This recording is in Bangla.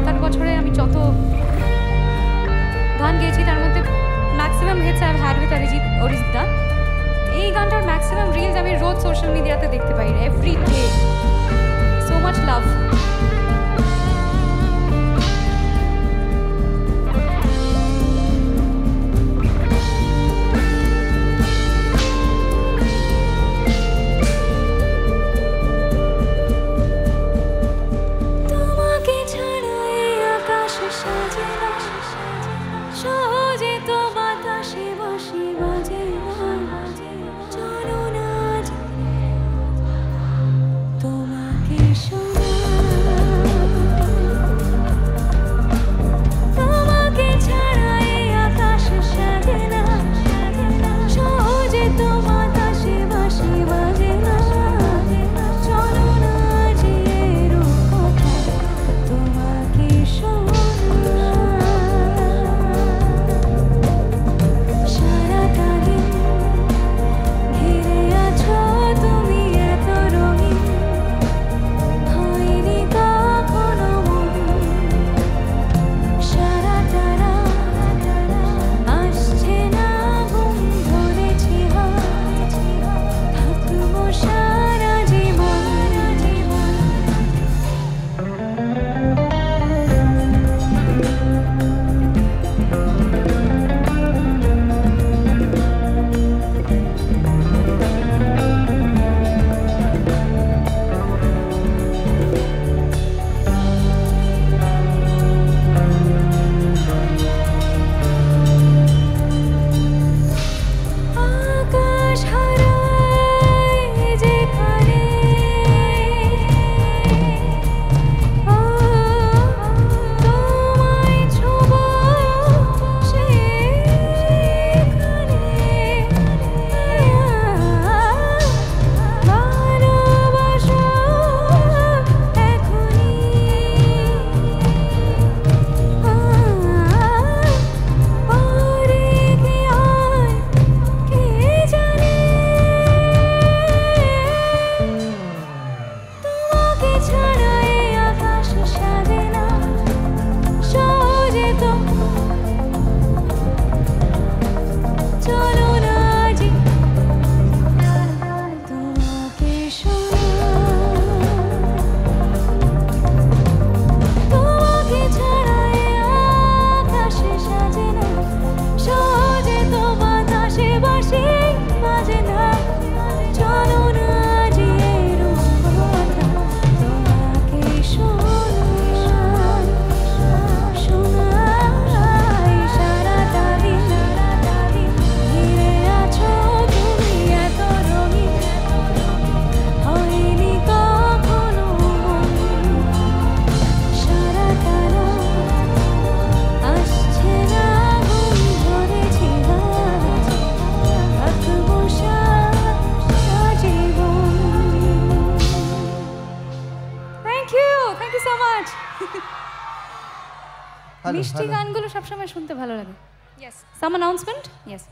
7-8 বছরে আমি যত গান গেয়েছি তার মধ্যে maximum hits I have had with Arijit দা। এই গানটার ম্যাক্সিমাম রিলস আমি রোজ সোশ্যাল মিডিয়াতে দেখতে পাই, every day. So much love. সহজে তো বাতাসে বাঁশি বাজে না, চলো না তোমাকে তোমাকে ছাড়া এই আকাশ সাজে না, সহজে তো বাতাসে বাঁশি বাজে না, চলো না যে রূপকথা তোমাকে মিষ্টি গানগুলো সবসময় শুনতে ভালো লাগে। Yes. Some announcement? Yes.